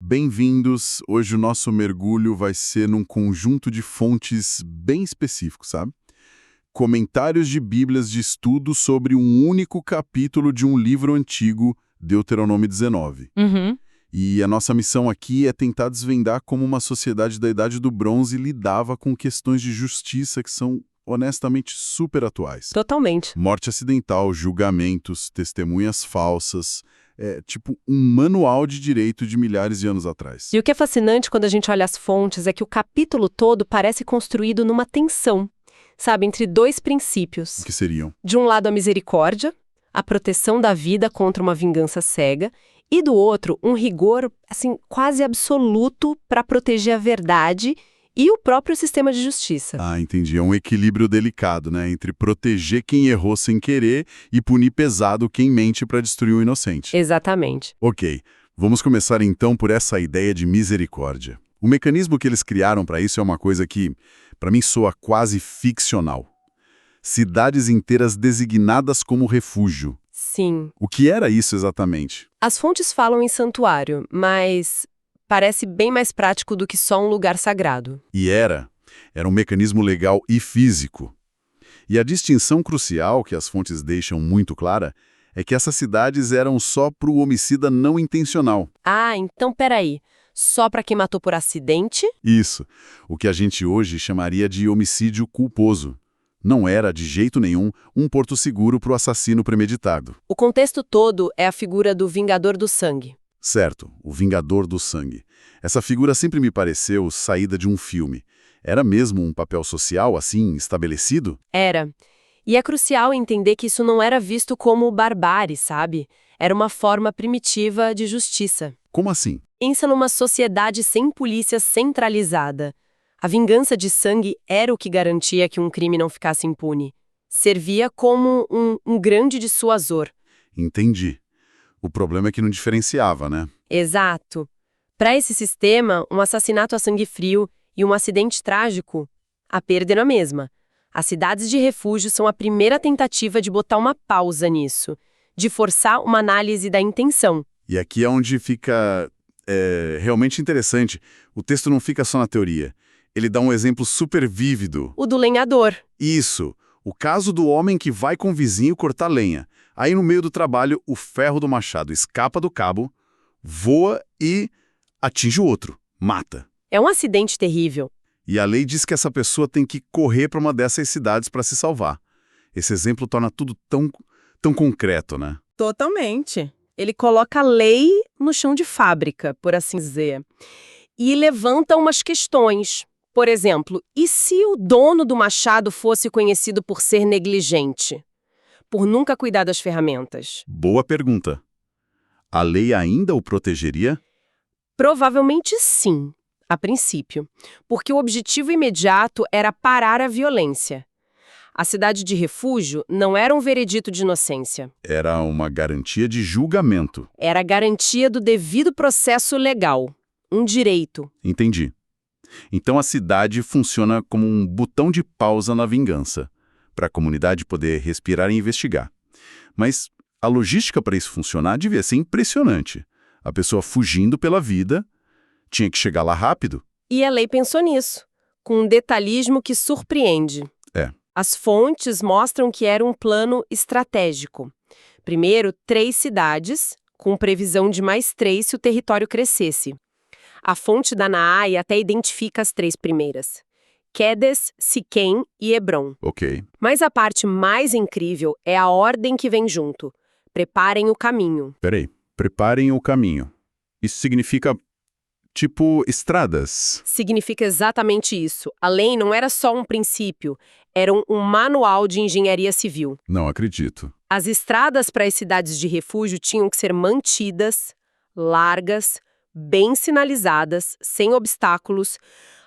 Bem-vindos! Hoje o nosso mergulho vai ser num conjunto de fontes bem específicos, sabe? Comentários de Bíblias de estudo sobre um único capítulo de um livro antigo, Deuteronômio 19. E a nossa missão aqui é tentar desvendar como uma sociedade da Idade do Bronze lidava com questões de justiça que são, honestamente, super atuais. Totalmente. Morte acidental, julgamentos, testemunhas falsas, tipo um manual de direito de milhares de anos atrás. E o que é fascinante quando a gente olha as fontes é que o capítulo todo parece construído numa tensão, sabe, entre dois princípios. O que seriam? De um lado, a misericórdia, a proteção da vida contra uma vingança cega, e do outro, um rigor, assim, quase absoluto para proteger a verdade e o próprio sistema de justiça. Ah, entendi. É um equilíbrio delicado, né? Entre proteger quem errou sem querer e punir pesado quem mente para destruir o inocente. Exatamente. Ok, vamos começar então por essa ideia de misericórdia. O mecanismo que eles criaram para isso é uma coisa que, para mim, soa quase ficcional. Cidades inteiras designadas como refúgio. Sim. O que era isso exatamente? As fontes falam em santuário, mas parece bem mais prático do que só um lugar sagrado. E era um mecanismo legal e físico. E a distinção crucial que as fontes deixam muito clara é que essas cidades eram só para o homicida não intencional. Ah, então peraí. Só para quem matou por acidente? Isso, o que a gente hoje chamaria de homicídio culposo. Não era, de jeito nenhum, um porto seguro para o assassino premeditado. O contexto todo é a figura do vingador do sangue. Certo, o Vingador do Sangue. Essa figura sempre me pareceu saída de um filme. Era mesmo um papel social, assim, estabelecido? Era. E é crucial entender que isso não era visto como barbárie, sabe? Era uma forma primitiva de justiça. Como assim? Pensa numa sociedade sem polícia centralizada. A vingança de sangue era o que garantia que um crime não ficasse impune. Servia como um grande dissuasor. Entendi. O problema é que não diferenciava, né? Exato. Para esse sistema, um assassinato a sangue frio e um acidente trágico, a perda era a mesma. As cidades de refúgio são a primeira tentativa de botar uma pausa nisso, de forçar uma análise da intenção. E aqui é onde fica realmente interessante. O texto não fica só na teoria. Ele dá um exemplo super vívido. O do lenhador. Isso. O caso do homem que vai com o vizinho cortar lenha. Aí, no meio do trabalho, o ferro do machado escapa do cabo, voa e atinge o outro. Mata. É um acidente terrível. E a lei diz que essa pessoa tem que correr para uma dessas cidades para se salvar. Esse exemplo torna tudo tão concreto, né? Totalmente. Ele coloca a lei no chão de fábrica, por assim dizer. E levanta umas questões. Por exemplo, e se o dono do machado fosse conhecido por ser negligente? Por nunca cuidar das ferramentas? Boa pergunta. A lei ainda o protegeria? Provavelmente sim, a princípio. Porque o objetivo imediato era parar a violência. A cidade de refúgio não era um veredito de inocência. Era uma garantia de julgamento. Era a garantia do devido processo legal. Um direito. Entendi. Então a cidade funciona como um botão de pausa na vingança, para a comunidade poder respirar e investigar. Mas a logística para isso funcionar devia ser impressionante. A pessoa fugindo pela vida tinha que chegar lá rápido. E a lei pensou nisso, com um detalhismo que surpreende. As fontes mostram que era um plano estratégico. Primeiro, 3 cidades, com previsão de mais 3 se o território crescesse. A fonte da Naai até identifica as 3 primeiras: Quedes, Siquém e Hebrom. Ok. Mas a parte mais incrível é a ordem que vem junto. Preparem o caminho. Peraí. Preparem o caminho. Isso significa, tipo, estradas. Significa exatamente isso. A lei não era só um princípio, era um manual de engenharia civil. Não acredito. As estradas para as cidades de refúgio tinham que ser mantidas, largas, bem sinalizadas, sem obstáculos.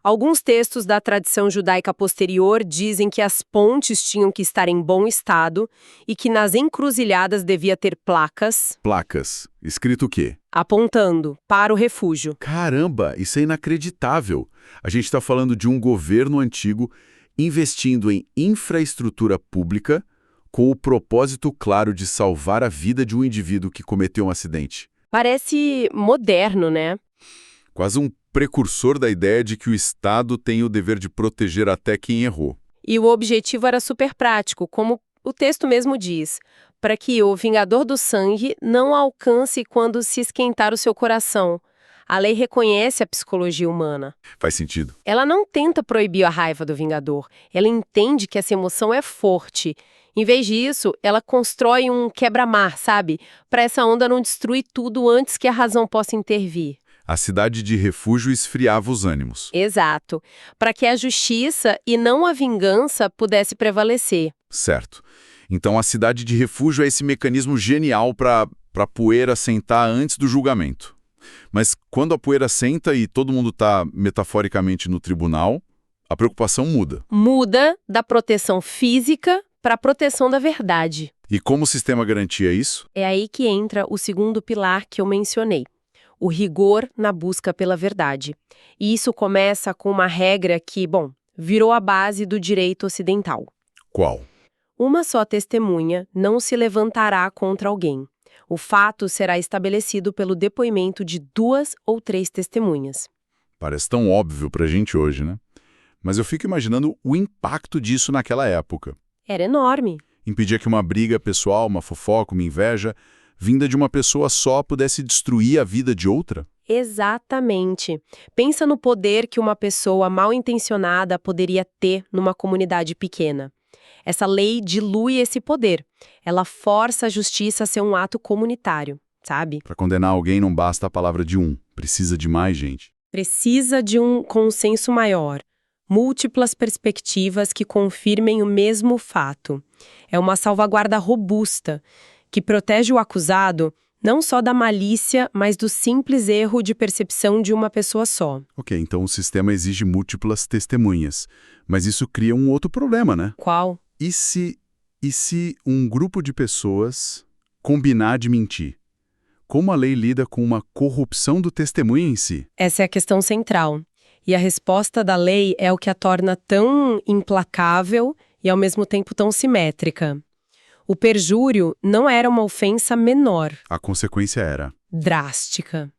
Alguns textos da tradição judaica posterior dizem que as pontes tinham que estar em bom estado e que nas encruzilhadas devia ter placas. Placas. Escrito o quê? Apontando para o refúgio. Caramba, isso é inacreditável. A gente está falando de um governo antigo investindo em infraestrutura pública com o propósito claro de salvar a vida de um indivíduo que cometeu um acidente. Parece moderno, né? Quase um precursor da ideia de que o Estado tem o dever de proteger até quem errou. E o objetivo era super prático, como o texto mesmo diz, para que o vingador do sangue não alcance quando se esquentar o seu coração. A lei reconhece a psicologia humana. Faz sentido. Ela não tenta proibir a raiva do vingador. Ela entende que essa emoção é forte. Em vez disso, ela constrói um quebra-mar, sabe? Para essa onda não destruir tudo antes que a razão possa intervir. A cidade de refúgio esfriava os ânimos. Exato. Para que a justiça e não a vingança pudesse prevalecer. Certo. Então a cidade de refúgio é esse mecanismo genial para a poeira sentar antes do julgamento. Mas quando a poeira senta e todo mundo está metaforicamente no tribunal, a preocupação muda. Muda da proteção física para a proteção da verdade. E como o sistema garantia isso? É aí que entra o segundo pilar que eu mencionei. O rigor na busca pela verdade. E isso começa com uma regra que, virou a base do direito ocidental. Qual? Uma só testemunha não se levantará contra alguém. O fato será estabelecido pelo depoimento de 2 ou 3 testemunhas. Parece tão óbvio pra gente hoje, né? Mas eu fico imaginando o impacto disso naquela época. Era enorme. Impedia que uma briga pessoal, uma fofoca, uma inveja, vinda de uma pessoa só pudesse destruir a vida de outra? Exatamente. Pensa no poder que uma pessoa mal intencionada poderia ter numa comunidade pequena. Essa lei dilui esse poder. Ela força a justiça a ser um ato comunitário, sabe? Para condenar alguém não basta a palavra de um. Precisa de mais gente. Precisa de um consenso maior. Múltiplas perspectivas que confirmem o mesmo fato. É uma salvaguarda robusta, que protege o acusado não só da malícia, mas do simples erro de percepção de uma pessoa só. Ok, então o sistema exige múltiplas testemunhas. Mas isso cria um outro problema, né? Qual? E se um grupo de pessoas combinar de mentir? Como a lei lida com uma corrupção do testemunho em si? Essa é a questão central. E a resposta da lei é o que a torna tão implacável e ao mesmo tempo tão simétrica. O perjúrio não era uma ofensa menor. A consequência era drástica.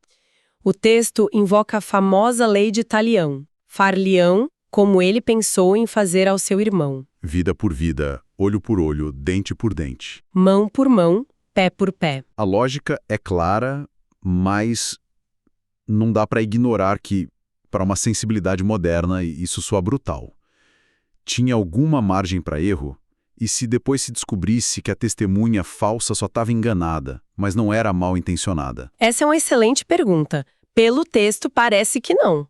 O texto invoca a famosa lei de Talião. Far-lhe-ão como ele pensou em fazer ao seu irmão. Vida por vida, olho por olho, dente por dente. Mão por mão, pé por pé. A lógica é clara, mas não dá para ignorar que, para uma sensibilidade moderna, isso soa brutal. Tinha alguma margem para erro? E se depois se descobrisse que a testemunha falsa só estava enganada, mas não era mal intencionada? Essa é uma excelente pergunta. Pelo texto, parece que não.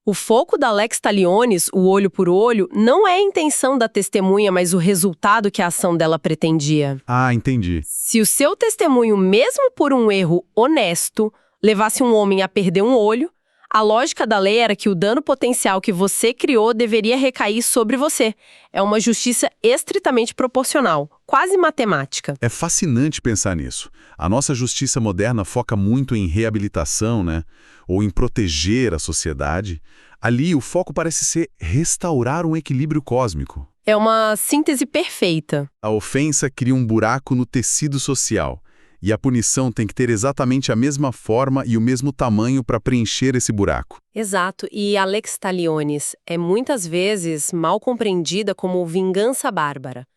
O foco da Lex Talionis, o olho por olho, não é a intenção da testemunha, mas o resultado que a ação dela pretendia. Ah, entendi. Se o seu testemunho, mesmo por um erro honesto, levasse um homem a perder um olho, a lógica da lei era que o dano potencial que você criou deveria recair sobre você. É uma justiça estritamente proporcional, quase matemática. É fascinante pensar nisso. A nossa justiça moderna foca muito em reabilitação, né? Ou em proteger a sociedade. Ali, o foco parece ser restaurar um equilíbrio cósmico. É uma síntese perfeita. A ofensa cria um buraco no tecido social. E a punição tem que ter exatamente a mesma forma e o mesmo tamanho para preencher esse buraco. Exato, e a Lex Talionis é muitas vezes mal compreendida como vingança bárbara.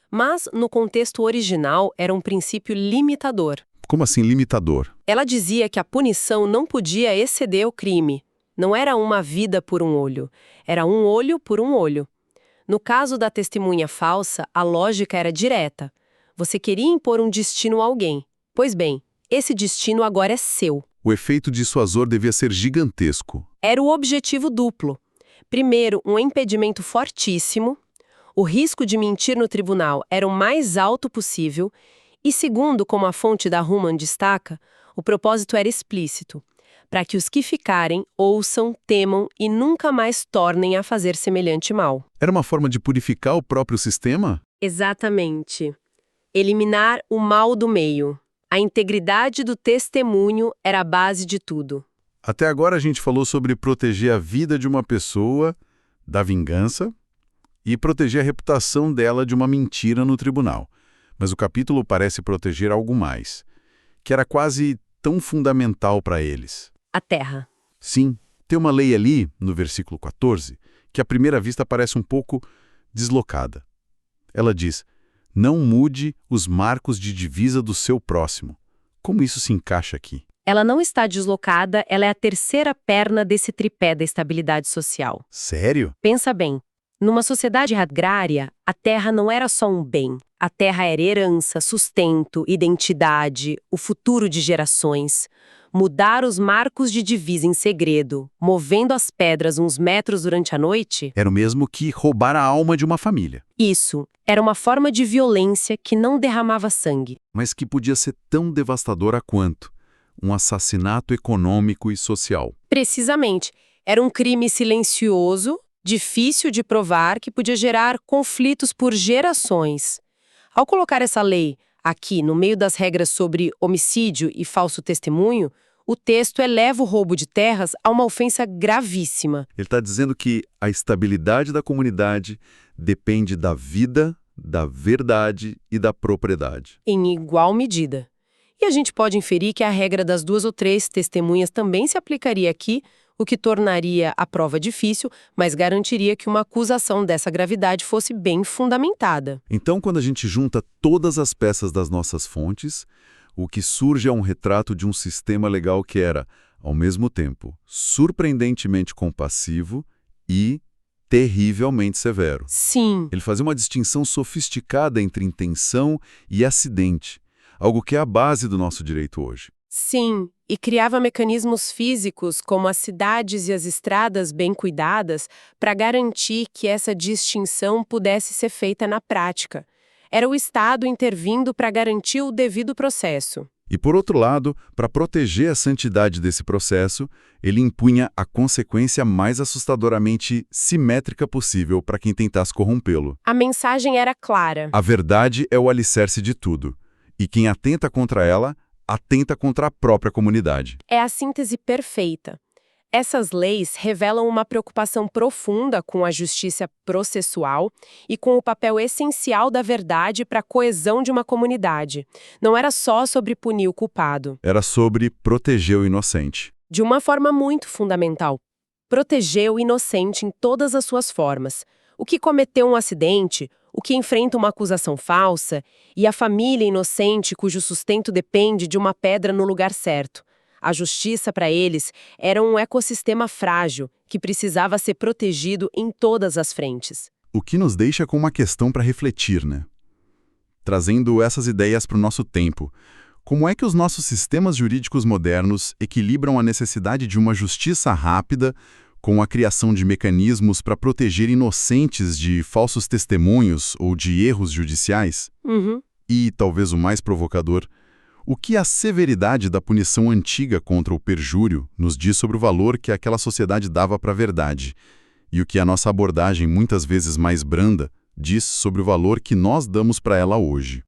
Mas, no contexto original, era um princípio limitador. Como assim limitador? Ela dizia que a punição não podia exceder o crime. Não era uma vida por um olho, era um olho por um olho. No caso da testemunha falsa, a lógica era direta. Você queria impor um destino a alguém. Pois bem, esse destino agora é seu. O efeito dissuasor devia ser gigantesco. Era o objetivo duplo. Primeiro, um impedimento fortíssimo. O risco de mentir no tribunal era o mais alto possível. E segundo, como a fonte da Human destaca, o propósito era explícito. Para que os que ficarem ouçam, temam e nunca mais tornem a fazer semelhante mal. Era uma forma de purificar o próprio sistema? Exatamente. Eliminar o mal do meio. A integridade do testemunho era a base de tudo. Até agora a gente falou sobre proteger a vida de uma pessoa da vingança e proteger a reputação dela de uma mentira no tribunal. Mas o capítulo parece proteger algo mais, que era quase tão fundamental para eles. A terra. Sim, tem uma lei ali, no versículo 14, que à primeira vista parece um pouco deslocada. Ela diz: não mude os marcos de divisa do seu próximo. Como isso se encaixa aqui? Ela não está deslocada, ela é a terceira perna desse tripé da estabilidade social. Sério? Pensa bem, numa sociedade agrária, a terra não era só um bem. A terra era herança, sustento, identidade, o futuro de gerações. Mudar os marcos de divisa em segredo, movendo as pedras uns metros durante a noite? Era o mesmo que roubar a alma de uma família. Isso, era uma forma de violência que não derramava sangue. Mas que podia ser tão devastadora quanto um assassinato econômico e social. Precisamente, era um crime silencioso, difícil de provar, que podia gerar conflitos por gerações. Ao colocar essa lei aqui no meio das regras sobre homicídio e falso testemunho, o texto eleva o roubo de terras a uma ofensa gravíssima. Ele está dizendo que a estabilidade da comunidade depende da vida, da verdade e da propriedade. Em igual medida. E a gente pode inferir que a regra das 2 ou 3 testemunhas também se aplicaria aqui, o que tornaria a prova difícil, mas garantiria que uma acusação dessa gravidade fosse bem fundamentada. Então, quando a gente junta todas as peças das nossas fontes, o que surge é um retrato de um sistema legal que era, ao mesmo tempo, surpreendentemente compassivo e terrivelmente severo. Sim. Ele fazia uma distinção sofisticada entre intenção e acidente, algo que é a base do nosso direito hoje. Sim, e criava mecanismos físicos, como as cidades e as estradas bem cuidadas, para garantir que essa distinção pudesse ser feita na prática. Era o Estado intervindo para garantir o devido processo. E, por outro lado, para proteger a santidade desse processo, ele impunha a consequência mais assustadoramente simétrica possível para quem tentasse corrompê-lo. A mensagem era clara. A verdade é o alicerce de tudo, e quem atenta contra ela, atenta contra a própria comunidade. É a síntese perfeita. Essas leis revelam uma preocupação profunda com a justiça processual e com o papel essencial da verdade para a coesão de uma comunidade. Não era só sobre punir o culpado. Era sobre proteger o inocente. De uma forma muito fundamental. Proteger o inocente em todas as suas formas. O que cometeu um acidente, o que enfrenta uma acusação falsa, e a família inocente cujo sustento depende de uma pedra no lugar certo. A justiça, para eles, era um ecossistema frágil que precisava ser protegido em todas as frentes. O que nos deixa com uma questão para refletir, né? Trazendo essas ideias para o nosso tempo, como é que os nossos sistemas jurídicos modernos equilibram a necessidade de uma justiça rápida com a criação de mecanismos para proteger inocentes de falsos testemunhos ou de erros judiciais? E, talvez o mais provocador, o que a severidade da punição antiga contra o perjúrio nos diz sobre o valor que aquela sociedade dava para a verdade, e o que a nossa abordagem, muitas vezes mais branda, diz sobre o valor que nós damos para ela hoje.